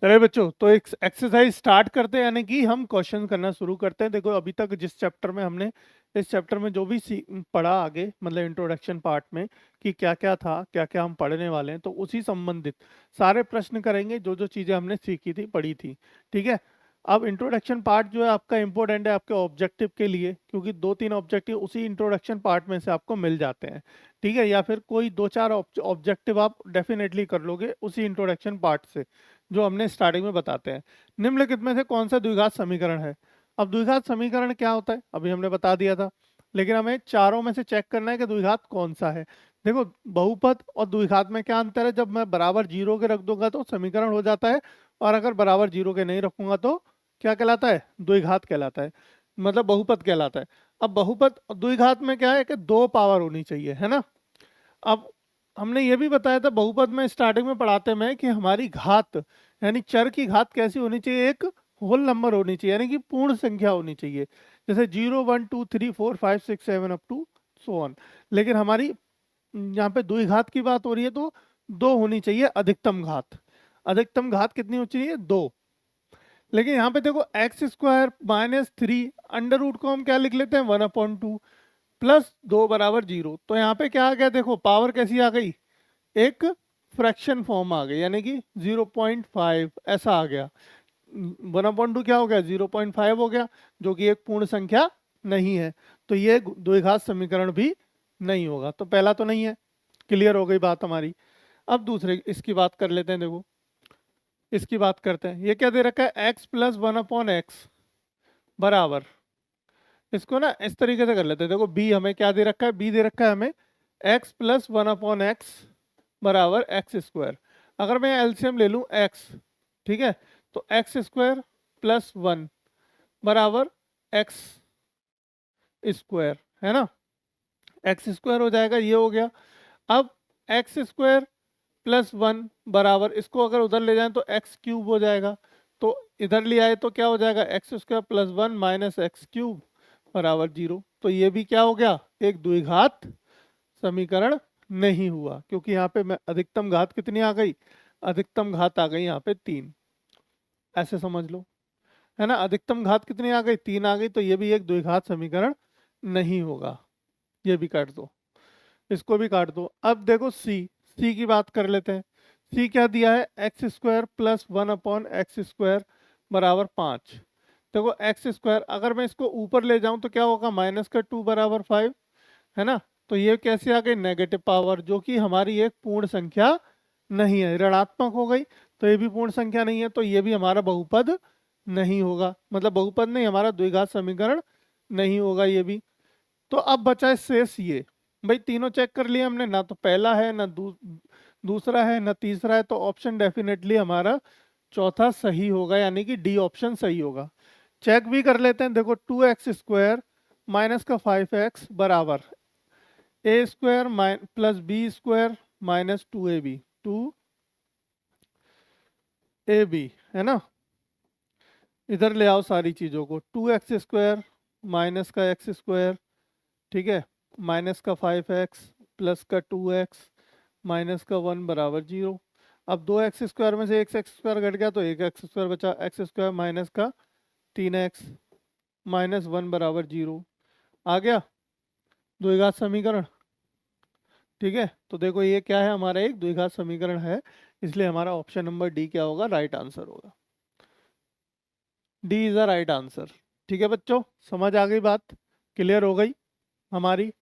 अरे बच्चों, तो एक एक्सरसाइज स्टार्ट करते हैं, यानी कि हम क्वेश्चन करना शुरू करते हैं। देखो अभी तक जिस चैप्टर में हमने इस चैप्टर में जो भी पढ़ा आगे, मतलब इंट्रोडक्शन पार्ट में कि क्या क्या था, क्या क्या हम पढ़ने वाले हैं, तो उसी संबंधित सारे प्रश्न करेंगे जो जो चीज़ें हमने सीखी थी, पढ़ी थी। ठीक है। अब इंट्रोडक्शन पार्ट जो है आपका इंपॉर्टेंट है आपके ऑब्जेक्टिव के लिए, क्योंकि 2-3 ऑब्जेक्टिव उसी इंट्रोडक्शन पार्ट में से आपको मिल जाते हैं। ठीक है, या फिर कोई 2-4 ऑब्जेक्टिव आप डेफिनेटली कर लोगे उसी इंट्रोडक्शन पार्ट से, जो हमने स्टार्टिंग में बताते हैं। निम्नलिखित में से कौन सा द्विघात समीकरण है? अब द्विघात समीकरण क्या होता है अभी हमने बता दिया था, लेकिन हमें चारों में से चेक करना है कि द्विघात कौन सा है। देखो, बहुपद और द्विघात में क्या अंतर है? जब मैं बराबर जीरो के रख दूंगा तो समीकरण हो जाता है, और अगर बराबर जीरो के नहीं रखूंगा तो क्या कहलाता है? द्विघात कहलाता है, मतलब बहुपद कहलाता है। अब बहुपद और द्विघात में क्या है कि दो पावर होनी चाहिए, है ना। अब हमने ये भी बताया था बहुपद में स्टार्टिंग में पढ़ाते में कि हमारी घात, यानी चर की घात कैसी होनी चाहिए? एक होल नंबर होनी चाहिए, यानी कि पूर्ण संख्या होनी चाहिए। जैसे 0 1 2 3 4 5 6 7 अप टू सो ऑन। लेकिन हमारी यहाँ पे द्विघात की बात हो रही है तो दो होनी चाहिए अधिकतम घात। अधिकतम घात कितनी होनी चाहिए? दो। लेकिन यहाँ पे देखो x² - 3 अंडर रूट को हम क्या लिख लेते हैं? 1/2 प्लस 2 बराबर 0। तो यहाँ पे क्या आ गया? देखो पावर कैसी आ गई? एक फ्रैक्शन फॉर्म आ गई, यानी कि 0.5 ऐसा आ गया। 1/2 क्या हो गया? 0.5 हो गया, जो कि एक पूर्ण संख्या नहीं है। तो ये द्विघात समीकरण भी नहीं होगा। तो पहला तो नहीं है, क्लियर हो गई बात हमारी। अब दूसरे इसकी बात कर लेते हैं। देखो इसकी बात करते हैं। ये क्या दे रखा है? x+1/x बराबर, इसको ना इस तरीके से कर लेते हैं। देखो b हमें क्या दे रखा है? b दे रखा है हमें x+1/x बराबर x²। अगर मैं एलसीएम ले लूं x, ठीक है, तो x² + 1 बराबर x², है ना। x² हो जाएगा, ये हो गया। अब x² + 1 बराबर, इसको अगर उधर ले जाएं तो x³ हो जाएगा। तो इधर ले आए तो क्या हो जाएगा? x² + 1 - x³ बराबर 0। तो ये भी क्या हो गया? एक द्विघात समीकरण नहीं हुआ, क्योंकि यहाँ पे मैं अधिकतम घात कितनी आ गई? अधिकतम घात आ गई यहाँ पे 3। ऐसे समझ लो, है ना। अधिकतम घात कितनी आ गई? 3 आ गई। तो ये भी एक द्विघात समीकरण नहीं होगा। ये भी काट दो, इसको भी काट दो। अब देखो सी की बात कर लेते हैं। सी क्या दिया है? x² + 1/x² बराबर 5। देखो x², अगर मैं इसको ऊपर ले जाऊं तो क्या होगा? -2 बराबर 5, है ना। तो ये कैसे आ गई? नेगेटिव पावर, जो कि हमारी एक पूर्ण संख्या नहीं है, ऋणात्मक हो गई। तो ये भी पूर्ण संख्या नहीं है, तो ये भी हमारा बहुपद नहीं होगा, मतलब बहुपद नहीं, हमारा द्विघात समीकरण नहीं होगा ये भी। तो अब बचा है शेष ये। भाई तीनों चेक कर लिए हमने, ना तो पहला है, ना दूसरा है, ना तीसरा है। तो ऑप्शन डेफिनेटली हमारा चौथा सही होगा, यानी कि डी ऑप्शन सही होगा। चेक भी कर लेते हैं। देखो 2x² - 5x बराबर a² + b² - 2ab, 2ab, है ना। इधर ले आओ सारी चीजों को। 2x² माइनस का x², ठीक है, माइनस का 5x प्लस का 2x माइनस का 1 बराबर 0। अब 2x² में से एक x² घट गया तो एक x² बचा। x² माइनस का 3x माइनस 1 बराबर 0 आ गया द्विघात समीकरण। ठीक है, तो देखो ये क्या है? हमारा एक द्विघात समीकरण है, इसलिए हमारा ऑप्शन नंबर डी क्या होगा? राइट आंसर होगा। D is the right answer. ठीक है बच्चों, समझ आ गई बात? क्लियर हो गई हमारी?